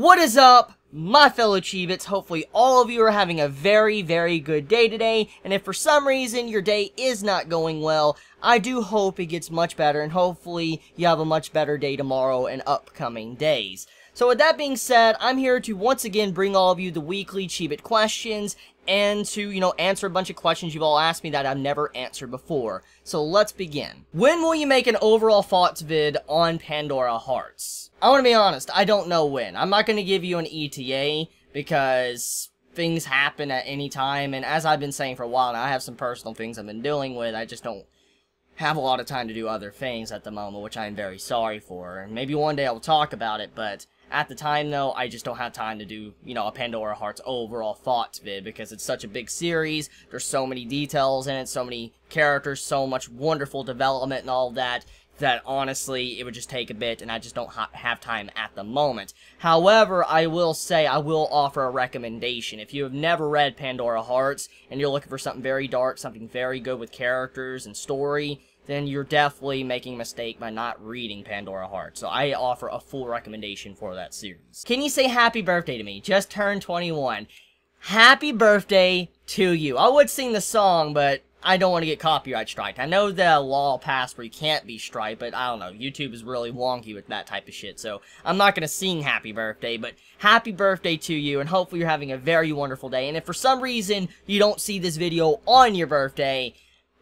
What is up, my fellow Chibits? Hopefully all of you are having a very, very good day today, and if for some reason your day is not going well, I do hope it gets much better, and hopefully you have a much better day tomorrow and upcoming days. So with that being said, I'm here to once again bring all of you the weekly Chibit questions, and to, answer a bunch of questions you've all asked me that I've never answered before. So let's begin. When will you make an overall thoughts vid on Pandora Hearts? I want to be honest, I don't know when. I'm not going to give you an ETA, because things happen at any time, and as I've been saying for a while now, I have some personal things I've been dealing with. I just don't have a lot of time to do other things at the moment, which I'm very sorry for. And maybe one day I'll talk about it, but at the time, though, I just don't have time to do, a Pandora Hearts overall thoughts vid, because it's such a big series, there's so many details in it, so many characters, so much wonderful development and all that honestly, it would just take a bit, and I just don't have time at the moment. However, I will say, I will offer a recommendation. If you have never read Pandora Hearts, and you're looking for something very dark, something very good with characters and story, then you're definitely making a mistake by not reading Pandora Hearts. So I offer a full recommendation for that series. Can you say happy birthday to me? Just turned 21. Happy birthday to you. I would sing the song, but I don't want to get copyright striked. I know the law passed where you can't be striked, but I don't know. YouTube is really wonky with that type of shit, so I'm not going to sing happy birthday, but happy birthday to you, and hopefully you're having a very wonderful day. And if for some reason you don't see this video on your birthday,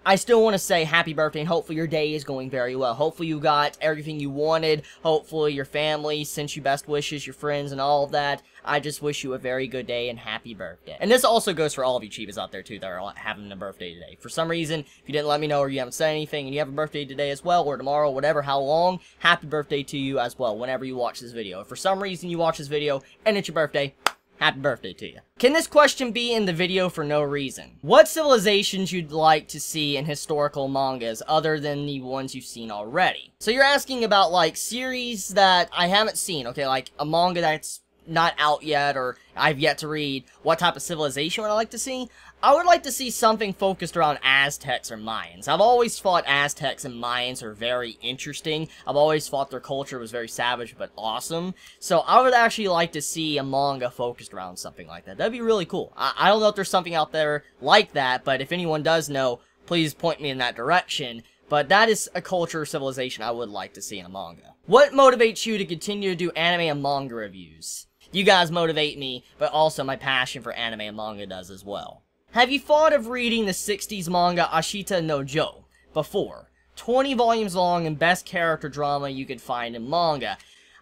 I still want to say happy birthday, and hopefully your day is going very well. Hopefully you got everything you wanted. Hopefully your family sent you best wishes, your friends, and all of that. I just wish you a very good day and happy birthday. And this also goes for all of you Chibis out there, too, that are having a birthday today. For some reason, if you didn't let me know or you haven't said anything and you have a birthday today as well, or tomorrow, whatever, how long, happy birthday to you as well whenever you watch this video. If for some reason you watch this video and it's your birthday, happy birthday to you. Can this question be in the video for no reason? What civilizations you'd like to see in historical mangas other than the ones you've seen already? So you're asking about, like, series that I haven't seen, okay, like a manga that's not out yet or I've yet to read. What type of civilization would I like to see? I would like to see something focused around Aztecs or Mayans. I've always thought Aztecs and Mayans are very interesting. I've always thought their culture was very savage but awesome. So I would actually like to see a manga focused around something like that. That'd be really cool. I don't know if there's something out there like that, but if anyone does know, please point me in that direction. But that is a culture or civilization I would like to see in a manga. What motivates you to continue to do anime and manga reviews? You guys motivate me, but also my passion for anime and manga does as well. Have you thought of reading the 60s manga Ashita no Joe before? 20 volumes long and best character drama you could find in manga.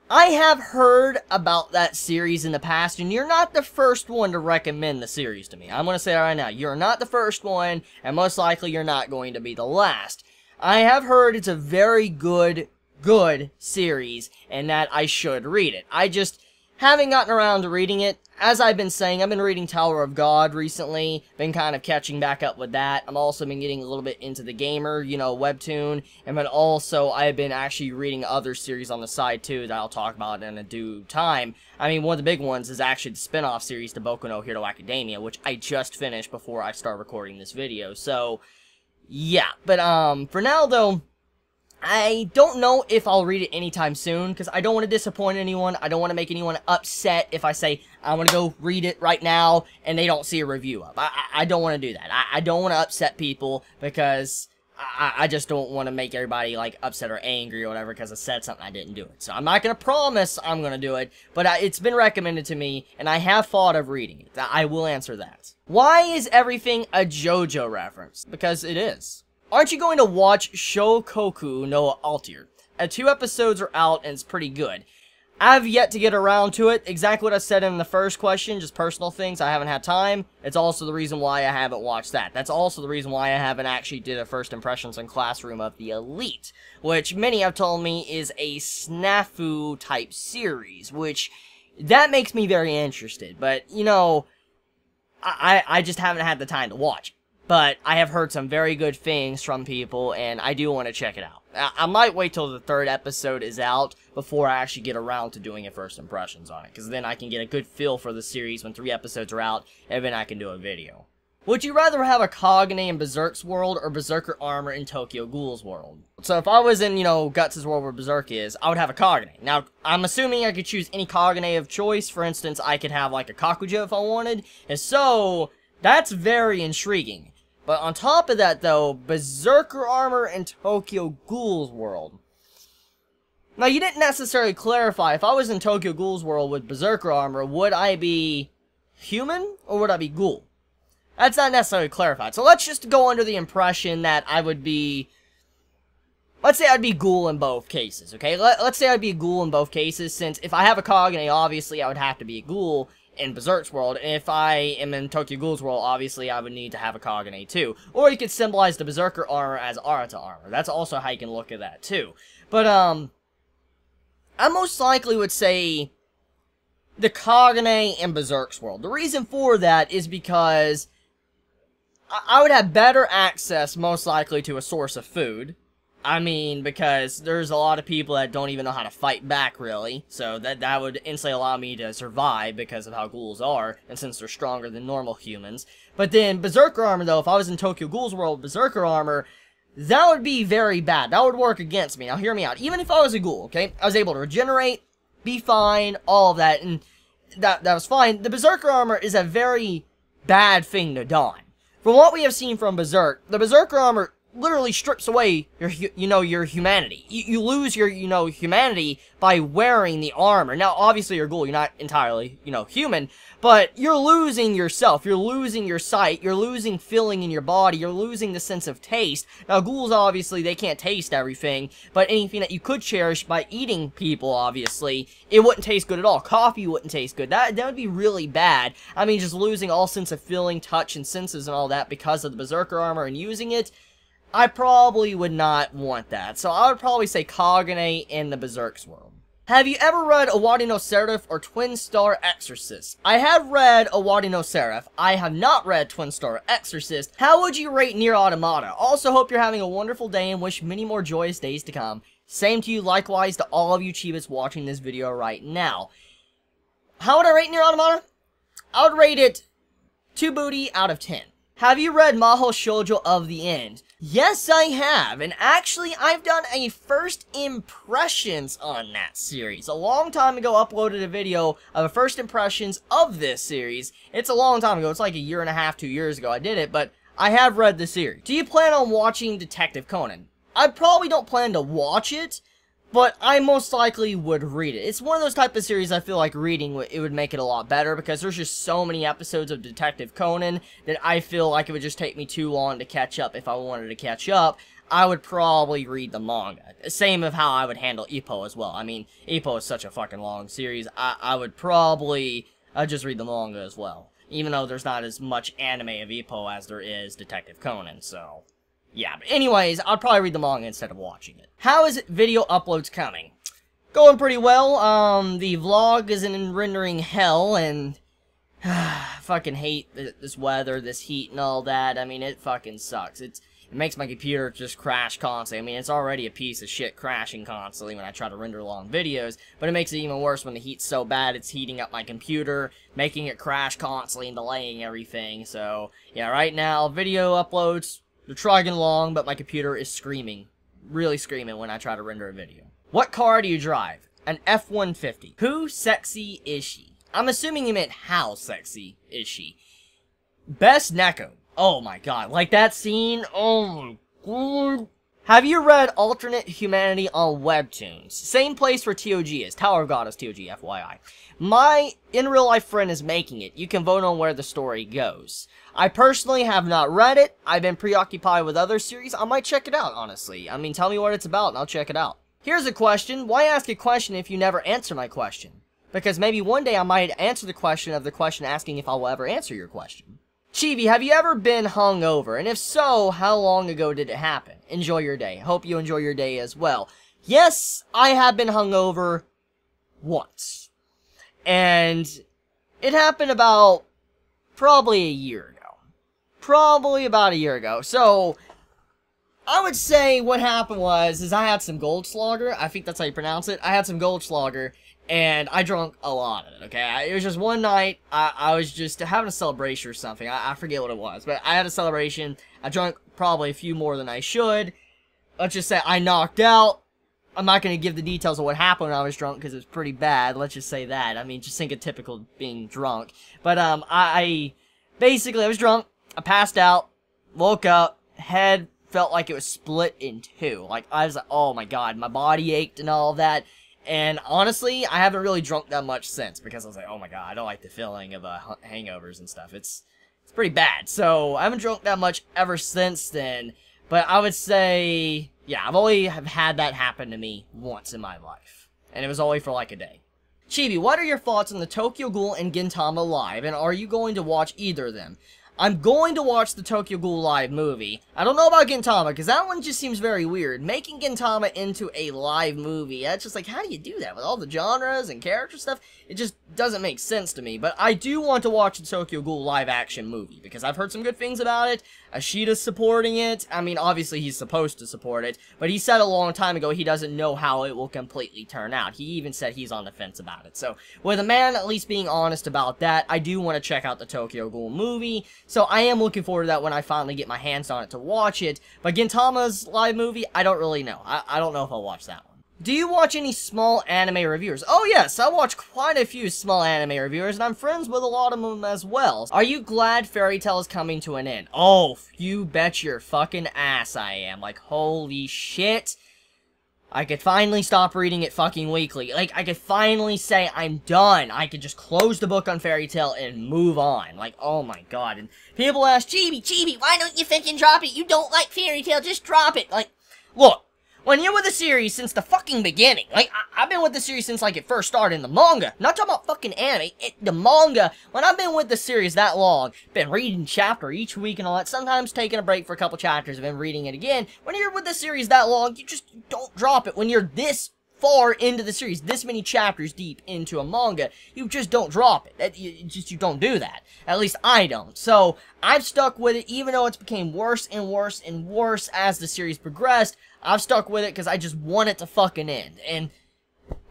I have heard about that series in the past, and you're not the first one to recommend the series to me. I'm going to say it right now. You're not the first one, and most likely you're not going to be the last. I have heard it's a very good series, and that I should read it. I just haven't gotten around to reading it. As I've been saying, I've been reading Tower of God recently, been kind of catching back up with that. I've also been getting a little bit into the Gamer, webtoon, and then also I've been actually reading other series on the side too that I'll talk about in a due time. I mean, one of the big ones is actually the spin-off series to Boku no Hero Academia, which I just finished before I start recording this video, so yeah. But for now though, I don't know if I'll read it anytime soon, because I don't want to disappoint anyone. I don't want to make anyone upset if I say, I want to go read it right now, and they don't see a review of. I don't want to do that. I don't want to upset people, because I just don't want to make everybody, like, upset or angry or whatever, because I said something I didn't do it. So I'm not going to promise I'm going to do it, but it's been recommended to me, and I have thought of reading it. I will answer that. Why is everything a JoJo reference? Because it is. Aren't you going to watch Shokoku no Altir? 2 episodes are out and it's pretty good. I've yet to get around to it. Exactly what I said in the first question, just personal things. I haven't had time. It's also the reason why I haven't watched that. That's also the reason why I haven't actually did a first impressions in Classroom of the Elite, which many have told me is a snafu type series, which that makes me very interested. But, I just haven't had the time to watch it. But I have heard some very good things from people, and I do want to check it out. I might wait till the 3rd episode is out before I actually get around to doing a first impressions on it, because then I can get a good feel for the series when 3 episodes are out, and then I can do a video. Would you rather have a Kagane in Berserk's world or Berserker armor in Tokyo Ghoul's world? So if I was in, Guts' world where Berserk is, I would have a Kagane. Now, I'm assuming I could choose any Kagane of choice. For instance, I could have, like, a Kakuja if I wanted. And so, that's very intriguing. But on top of that, though, Berserker armor in Tokyo Ghoul's world. Now, you didn't necessarily clarify. If I was in Tokyo Ghoul's world with Berserker armor, would I be human or would I be ghoul? That's not necessarily clarified. So let's just go under the impression that I would be... Let's say I'd be ghoul in both cases, okay? Let's say I'd be a ghoul in both cases, since if I have a Kagane, obviously I would have to be a ghoul in Berserk's world, and if I am in Tokyo Ghoul's world, obviously I would need to have a Kagane too. Or you could symbolize the Berserker armor as Arata armor. That's also how you can look at that too. But, I most likely would say the Kagane in Berserk's world. The reason for that is because I would have better access, most likely, to a source of food. I mean, because there's a lot of people that don't even know how to fight back, really. So that would instantly allow me to survive because of how ghouls are, and since they're stronger than normal humans. But then, Berserker armor, though, if I was in Tokyo Ghoul's world, Berserker armor, that would be very bad. That would work against me. Now, hear me out. Even if I was a ghoul, okay? I was able to regenerate, be fine, all of that, and that was fine. The Berserker armor is a very bad thing to don. From what we have seen from Berserk, the Berserker armor literally strips away your humanity. You lose your, humanity by wearing the armor. Now, obviously, you're a ghoul. You're not entirely, human. But you're losing yourself. You're losing your sight. You're losing feeling in your body. You're losing the sense of taste. Now, ghouls, obviously, they can't taste everything. But anything that you could cherish by eating people, obviously, it wouldn't taste good at all. Coffee wouldn't taste good. That would be really bad. I mean, just losing all sense of feeling, touch, and senses and all that because of the Berserker armor and using it, I probably would not want that. So I would probably say Kagane in the Berserk's world. Have you ever read Owari no Seraph or Twin Star Exorcist? I have read Owari no Seraph. I have not read Twin Star Exorcist. How would you rate Nier Automata? Also hope you're having a wonderful day and wish many more joyous days to come. Same to you, likewise to all of you Chibits watching this video right now. How would I rate Nier Automata? I would rate it 2 booty out of 10. Have you read Mahou Shoujo of the End? Yes, I have, and actually, I've done a first impressions on that series. A long time ago, uploaded a video of a first impressions of this series. It's a long time ago, it's like a year and a half, 2 years ago I did it, but I have read the series. Do you plan on watching Detective Conan? I probably don't plan to watch it, but I most likely would read it. It's one of those type of series I feel like reading, it would make it a lot better, because there's just so many episodes of Detective Conan that I feel like it would just take me too long to catch up. If I wanted to catch up, I would probably read the manga. Same of how I would handle Ippo as well. I mean, Ippo is such a fucking long series, I would probably just read the manga as well. Even though there's not as much anime of Ippo as there is Detective Conan, so... yeah, but anyways, I'll probably read the manga instead of watching it. How is video uploads coming? Going pretty well. The vlog is in rendering hell, and fucking hate this weather, this heat, and all that. I mean, it fucking sucks. It makes my computer just crash constantly. I mean, it's already a piece of shit crashing constantly when I try to render long videos, but it makes it even worse when the heat's so bad it's heating up my computer, making it crash constantly and delaying everything. So, yeah, right now, video uploads, they're trugging along, but my computer is screaming. Really screaming when I try to render a video. What car do you drive? An F-150. Who sexy is she? I'm assuming you meant how sexy is she. Best Neko. Oh my god. Like that scene? Oh my god. Have you read Alternate Humanity on Webtoons? Same place where TOG is. Tower of God is TOG, FYI. My in-real-life friend is making it. You can vote on where the story goes. I personally have not read it. I've been preoccupied with other series. I might check it out, honestly. I mean, tell me what it's about and I'll check it out. Here's a question. Why ask a question if you never answer my question? Because maybe one day I might answer the question of the question asking if I will ever answer your question. Chibi, have you ever been hungover? And if so, how long ago did it happen? Enjoy your day. Hope you enjoy your day as well. Yes, I have been hungover once. And it happened about probably a year ago. Probably about a year ago. So, I would say what happened is I had some Goldschlager. I think that's how you pronounce it. I had some Goldschlager, and I drank a lot of it, okay? It was just one night, I was just having a celebration or something. I forget what it was, but I had a celebration. I drank probably a few more than I should. Let's just say I knocked out. I'm not going to give the details of what happened when I was drunk, because it was pretty bad. Let's just say that. I mean, just think of typical being drunk. But, basically, I was drunk. I passed out. Woke up. Head felt like it was split in two. Like, I was like, oh my god, my body ached and all that. And honestly, I haven't really drunk that much since, because I was like, oh my god, I don't like the feeling of hangovers and stuff. It's pretty bad. So, I haven't drunk that much ever since then. But I would say, yeah, I've only had that happen to me once in my life. And it was only for like a day. Chibi, what are your thoughts on the Tokyo Ghoul and Gintama Live? And are you going to watch either of them? I'm going to watch the Tokyo Ghoul Live movie. I don't know about Gintama, because that one just seems very weird. Making Gintama into a live movie, that's just like, how do you do that? With all the genres and character stuff? It just doesn't make sense to me. But I do want to watch the Tokyo Ghoul live action movie, because I've heard some good things about it. Ashida's supporting it. I mean, obviously he's supposed to support it, but he said a long time ago he doesn't know how it will completely turn out. He even said he's on the fence about it. So, with a man at least being honest about that, I do want to check out the Tokyo Ghoul movie. So I am looking forward to that when I finally get my hands on it to watch it. But Gintama's live movie, I don't really know. I don't know if I'll watch that one. Do you watch any small anime reviewers? Oh yes, I watch quite a few small anime reviewers, and I'm friends with a lot of them as well. Are you glad Fairy Tail is coming to an end? Oh, you bet your fucking ass I am. Like, holy shit. I could finally stop reading it fucking weekly. Like, I could finally say I'm done. I could just close the book on Fairy Tail and move on. Like, oh my god. And people ask, Chibi, why don't you fucking drop it? You don't like Fairy Tail, just drop it. Like, look. When you're with the series since the fucking beginning, like, I've been with the series since, like, it first started in the manga. Not talking about fucking anime, the manga. When I've been with the series that long, been reading chapter each week and all that, sometimes taking a break for a couple chapters and then reading it again. When you're with the series that long, you just don't drop it. When you're this far into the series, this many chapters deep into a manga, you just don't drop it. You don't do that. At least I don't. So, I've stuck with it, even though it's became worse and worse and worse as the series progressed. I've stuck with it because I just want it to fucking end, and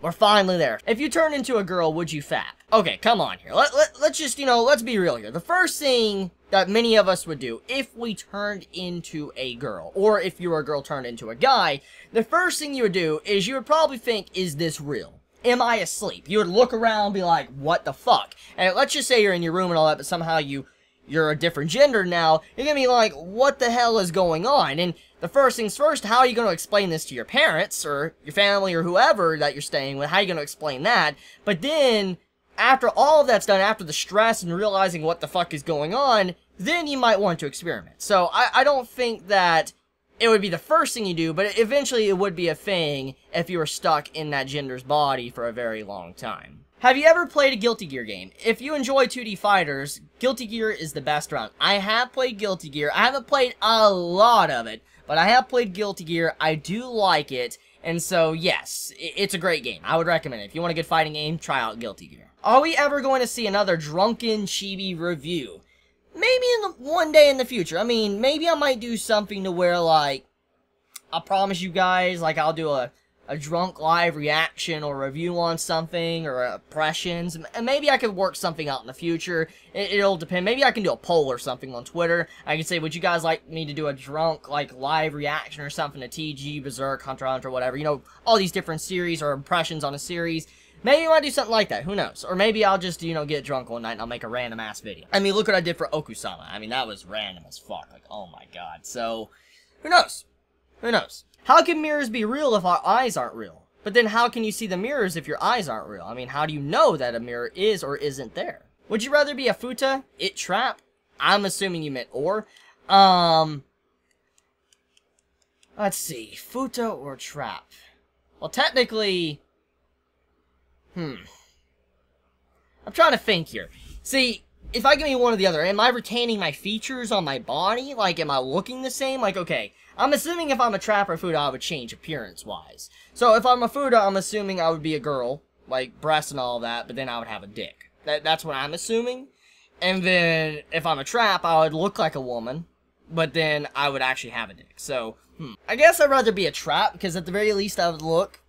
we're finally there. If you turn into a girl, would you fap? Okay, come on here. Let's just, let's be real here. The first thing that many of us would do if we turned into a girl, or if you were a girl turned into a guy, the first thing you would do is you would probably think, is this real? Am I asleep? You would look around and be like, what the fuck? And let's just say you're in your room and all that, but somehow you're a different gender now, you're gonna be like, what the hell is going on? And the first things first, how are you gonna explain this to your parents, or your family, or whoever that you're staying with? How are you gonna explain that? But then, after all of that's done, after the stress and realizing what the fuck is going on, then you might want to experiment. So, I don't think that it would be the first thing you do, but eventually it would be a thing if you were stuck in that gender's body for a very long time. Have you ever played a Guilty Gear game? If you enjoy 2D fighters, Guilty Gear is the best round. I have played Guilty Gear. I haven't played a lot of it, but I have played Guilty Gear. I do like it, and so yes, it's a great game. I would recommend it. If you want a good fighting game, try out Guilty Gear. Are we ever going to see another Drunken Chibi review? Maybe one day in the future. I mean, maybe I might do something to where, like, I promise you guys, like, I'll do a drunk live reaction or review on something, or impressions, and maybe I could work something out in the future. It'll depend. Maybe I can do a poll or something on Twitter. I can say, would you guys like me to do a drunk, like, live reaction or something to TG, Berserk, Hunter x Hunter, whatever, all these different series or impressions on a series. Maybe I might do something like that, who knows? Or maybe I'll just, get drunk one night and I'll make a random-ass video. I mean, look what I did for Okusama. I mean, that was random as fuck. Like, oh my god. So, who knows? Who knows? How can mirrors be real if our eyes aren't real? But then how can you see the mirrors if your eyes aren't real? I mean, how do you know that a mirror is or isn't there? Would you rather be a futa, it trap? I'm assuming you meant or. Let's see. Futa or trap? Well, technically... I'm trying to think here. See, if I give me one or the other, am I retaining my features on my body? Like, am I looking the same? Like, okay, I'm assuming if I'm a trap or futa, I would change appearance-wise. So, if I'm a futa, I'm assuming I would be a girl, like, breasts and all that, but then I would have a dick. That's what I'm assuming. And then, if I'm a trap, I would look like a woman, but then I would actually have a dick. So, I guess I'd rather be a trap, because at the very least I would look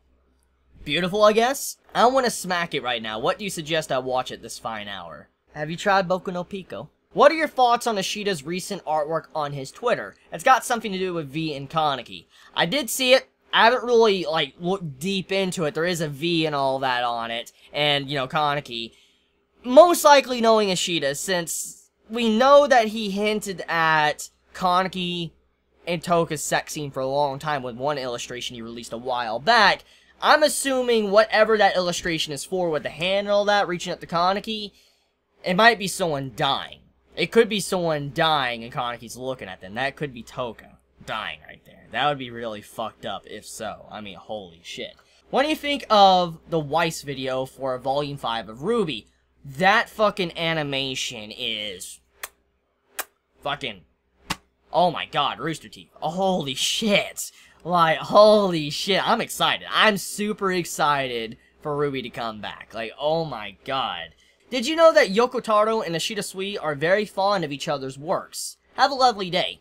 beautiful, I guess. I don't want to smack it right now. What do you suggest I watch at this fine hour? Have you tried Boku no Pico? What are your thoughts on Ishida's recent artwork on his Twitter? It's got something to do with V and Kaneki. I did see it. I haven't really, like, looked deep into it. There is a V and all that on it. And, you know, Kaneki. Most likely knowing Ishida, since we know that he hinted at Kaneki and Toka's sex scene for a long time with one illustration he released a while back. I'm assuming whatever that illustration is for with the hand and all that, reaching up to Kaneki, it might be someone dying. It could be someone dying and Kaneki's looking at them. That could be Toka dying right there. That would be really fucked up if so. I mean, holy shit. What do you think of the Weiss video for Volume 5 of Ruby? That fucking animation is fucking, oh my god, Rooster Teeth. Holy shit. Like, holy shit. I'm excited. I'm super excited for Ruby to come back. Like, oh my god. Did you know that Yoko Taro and Ishida Sui are very fond of each other's works? Have a lovely day.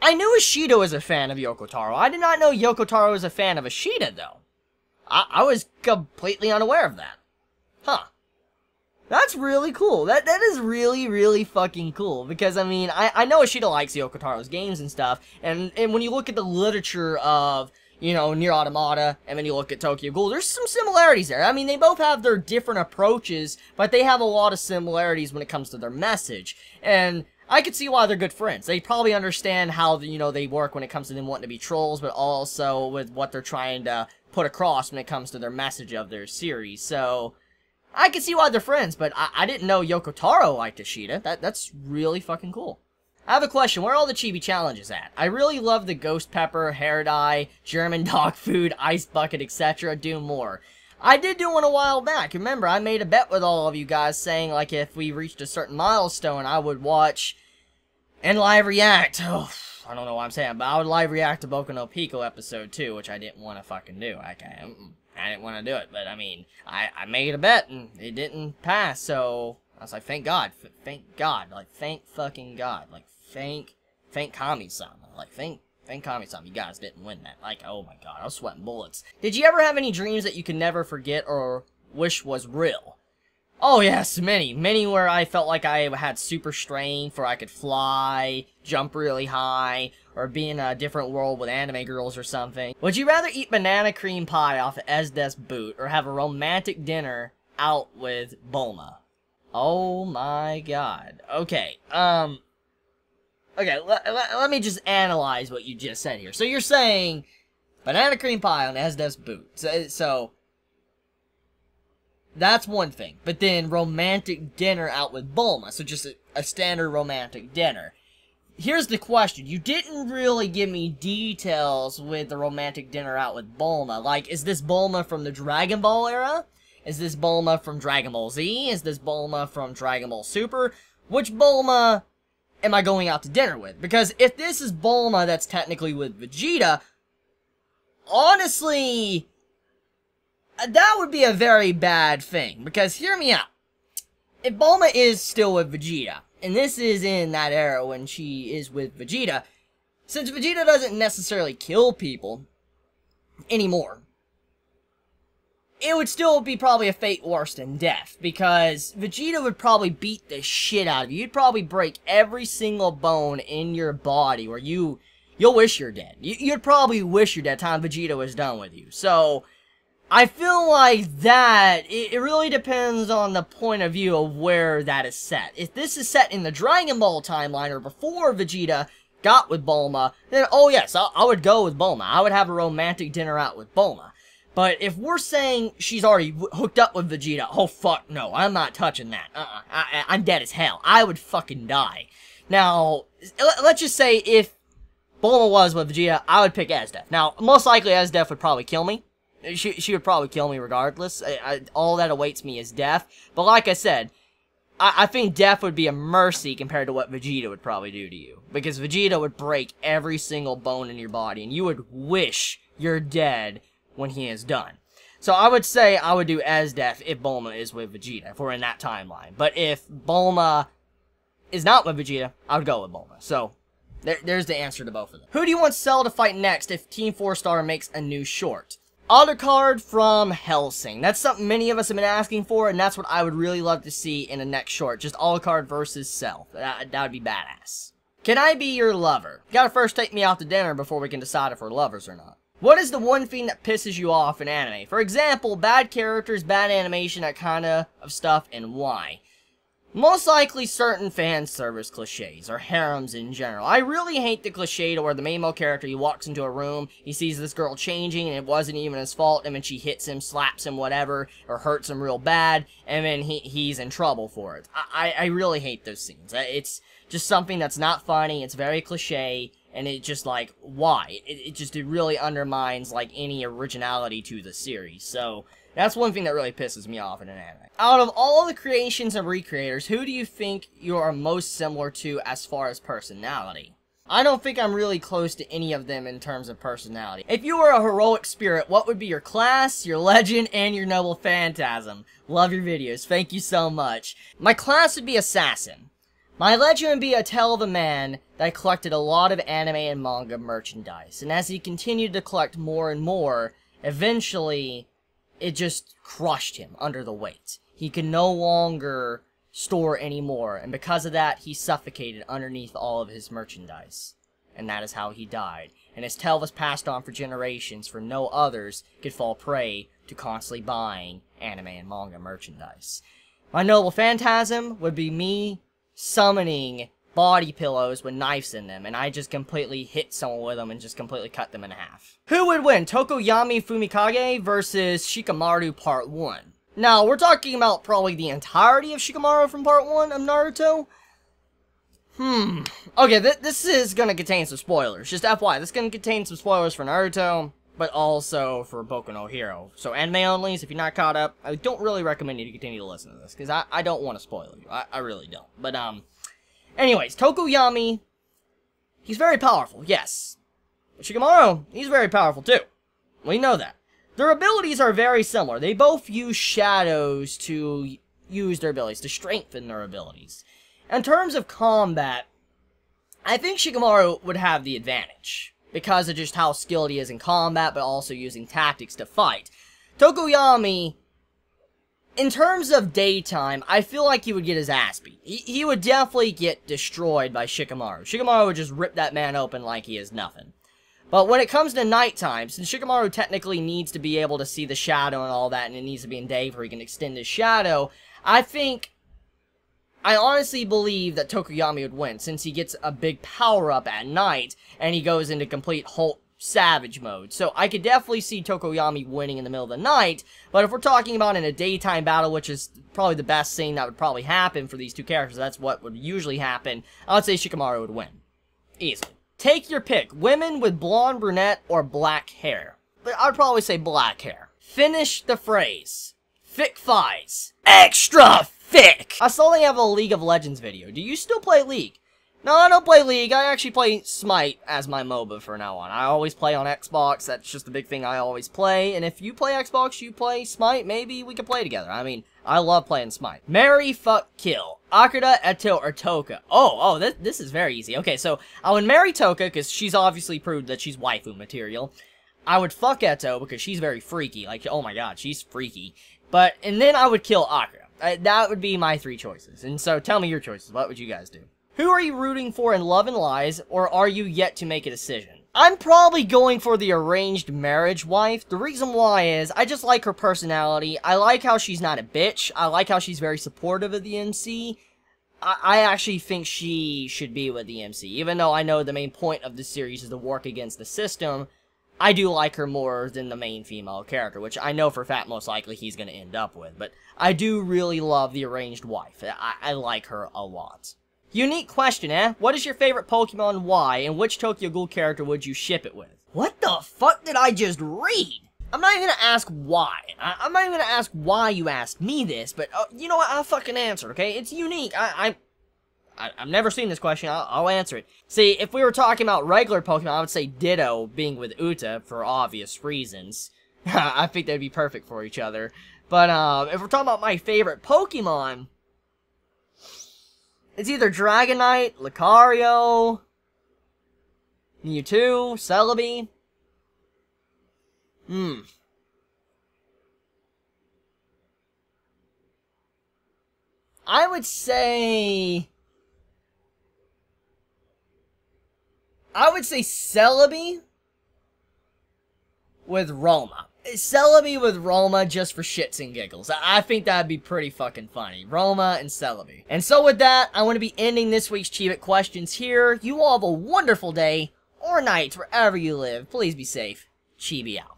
I knew Ishida was a fan of Yoko Taro. I did not know Yoko Taro was a fan of Ishida, though. I was completely unaware of that. Huh. That's really cool. That is really, really fucking cool. Because, I mean, I know Ishida likes Yoko Taro's games and stuff. And when you look at the literature of, you know, Nier Automata, and then you look at Tokyo Ghoul, there's some similarities there. I mean, they both have their different approaches, but they have a lot of similarities when it comes to their message. And I could see why they're good friends. They probably understand how, you know, they work when it comes to them wanting to be trolls, but also with what they're trying to put across when it comes to their message of their series. So I can see why they're friends, but I didn't know Yoko Taro liked Ishida. That's really fucking cool. I have a question. Where are all the Chibi challenges at? I really love the ghost pepper, hair dye, German dog food, ice bucket, etc. Do more. I did do one a while back. Remember, I made a bet with all of you guys saying, like, if we reached a certain milestone, I would watch and live react. Oh, I don't know what I'm saying, but I would live react to Boku no Pico episode 2, which I didn't want to fucking do. I didn't want to do it, but I mean, I made a bet and it didn't pass, so I was like, thank God, like, thank fucking God, like, thank Kami-sama, like, thank Kami-sama, you guys didn't win that, like, oh my god, I was sweating bullets. Did you ever have any dreams that you could never forget or wish was real? Oh yes, many where I felt like I had super strength, or I could fly, jump really high, or be in a different world with anime girls or something. Would you rather eat banana cream pie off of Esde's boot, or have a romantic dinner out with Bulma? Oh my god. Okay, okay, let me just analyze what you just said here. So you're saying banana cream pie on Esde's boot. So that's one thing. But then romantic dinner out with Bulma. So just a standard romantic dinner. Here's the question. You didn't really give me details with the romantic dinner out with Bulma. Like, is this Bulma from the Dragon Ball era? Is this Bulma from Dragon Ball Z? Is this Bulma from Dragon Ball Super? Which Bulma am I going out to dinner with? Because if this is Bulma that's technically with Vegeta, honestly, that would be a very bad thing. Because hear me out. If Bulma is still with Vegeta, and this is in that era when she is with Vegeta, since Vegeta doesn't necessarily kill people anymore, it would still be probably a fate worse than death, because Vegeta would probably beat the shit out of you. You'd probably break every single bone in your body where you'll wish you're dead. You'd probably wish you're dead time Vegeta was done with you. So I feel like that, it really depends on the point of view of where that is set. If this is set in the Dragon Ball timeline or before Vegeta got with Bulma, then oh yes, I would go with Bulma. I would have a romantic dinner out with Bulma. But if we're saying she's already hooked up with Vegeta, oh fuck no, I'm not touching that. I'm dead as hell. I would fucking die. Now, let's just say if Bulma was with Vegeta, I would pick Esdeath. Now, most likely Esdeath would probably kill me. She would probably kill me regardless. All that awaits me is death. But like I said, I think death would be a mercy compared to what Vegeta would probably do to you. Because Vegeta would break every single bone in your body, and you would wish you're dead when he is done. So I would say I would do Esdeath if Bulma is with Vegeta, if we're in that timeline. But if Bulma is not with Vegeta, I would go with Bulma. So, There's the answer to both of them. Who do you want Cell to fight next if Team 4-Star makes a new short? Alucard from Hellsing. That's something many of us have been asking for, and that's what I would really love to see in a next short. Just Alucard versus Cell. That would be badass. Can I be your lover? You gotta first take me out to dinner before we can decide if we're lovers or not. What is the one thing that pisses you off in anime? For example, bad characters, bad animation, that kind of stuff, and why? Most likely certain fan service cliches, or harems in general. I really hate the cliche to where the main male character, he walks into a room, he sees this girl changing, and it wasn't even his fault, and then she hits him, slaps him, whatever, or hurts him real bad, and then he's in trouble for it. I really hate those scenes. It's just something that's not funny, it's very cliche, and it just, like, why? It really undermines, like, any originality to the series, so that's one thing that really pisses me off in an anime. Out of all the creations and recreators, who do you think you are most similar to as far as personality? I don't think I'm really close to any of them in terms of personality. If you were a heroic spirit, what would be your class, your legend, and your noble phantasm? Love your videos. Thank you so much. My class would be assassin. My legend would be a tale of a man that collected a lot of anime and manga merchandise. And as he continued to collect more and more, eventually it just crushed him under the weight. He could no longer store anymore, and because of that, he suffocated underneath all of his merchandise. And that is how he died. And his tale was passed on for generations, for no others could fall prey to constantly buying anime and manga merchandise. My noble phantasm would be me summoning body pillows with knives in them, and I just completely hit someone with them and just completely cut them in half. Who would win, Tokoyami Fumikage versus Shikamaru Part 1? Now, we're talking about probably the entirety of Shikamaru from Part 1 of Naruto. Okay, this is gonna contain some spoilers. Just FYI, this is gonna contain some spoilers for Naruto, but also for Boku no Hero. So, anime onlys, if you're not caught up, I don't really recommend you to continue to listen to this, because I don't want to spoil you. I really don't. But, anyways, Tokoyami, he's very powerful, yes. But Shikamaru, he's very powerful too. We know that. Their abilities are very similar. They both use shadows to use their abilities, to strengthen their abilities. In terms of combat, I think Shikamaru would have the advantage, because of just how skilled he is in combat, but also using tactics to fight. Tokoyami, in terms of daytime, I feel like he would get his ass beat. He would definitely get destroyed by Shikamaru. Shikamaru would just rip that man open like he is nothing. But when it comes to nighttime, since Shikamaru technically needs to be able to see the shadow and all that, and it needs to be in day where he can extend his shadow, I honestly believe that Tokoyami would win, since he gets a big power-up at night, and he goes into complete Hulk Savage mode. So I could definitely see Tokoyami winning in the middle of the night, but if we're talking about in a daytime battle, which is probably the best thing that would probably happen for these two characters, that's what would usually happen, I would say Shikamaru would win. Easily. Take your pick, women with blonde, brunette, or black hair. But I'd probably say black hair. Finish the phrase. Thick thighs. Extra thick! I saw they have a League of Legends video. Do you still play League? No, I don't play League. I actually play Smite as my MOBA from now on. I always play on Xbox. That's just the big thing I always play. And if you play Xbox, you play Smite, maybe we can play together. I mean, I love playing Smite. Marry, fuck, kill. Akira, Eto, or Toka. Oh, this is very easy. Okay, so I would marry Toka, because she's obviously proved that she's waifu material. I would fuck Eto, because she's very freaky. Like, oh my god, she's freaky. And then I would kill Akira. That would be my three choices. And so, tell me your choices. What would you guys do? Who are you rooting for in Love and Lies, or are you yet to make a decision? I'm probably going for the arranged marriage wife. The reason why is, I just like her personality. I like how she's not a bitch. I like how she's very supportive of the MC. I actually think she should be with the MC. Even though I know the main point of the series is to work against the system, I do like her more than the main female character, which I know for a fact most likely he's going to end up with. But I do really love the arranged wife. I like her a lot. Unique question, eh? What is your favorite Pokemon, why, and which Tokyo Ghoul character would you ship it with? What the fuck did I just read? I'm not even gonna ask why. I'm not even gonna ask why you asked me this, but you know what? I'll fucking answer, okay? It's unique. I've never seen this question. I'll answer it. See, if we were talking about regular Pokemon, I would say Ditto being with Uta for obvious reasons. I think they'd be perfect for each other. But if we're talking about my favorite Pokemon, it's either Dragonite, Lucario, Mewtwo, Celebi. I would say Celebi with Roma. Celebi with Roma just for shits and giggles. I think that'd be pretty fucking funny. Roma and Celebi. And so with that, I want to be ending this week's Chibit questions here. You all have a wonderful day or night wherever you live. Please be safe. Chibi out.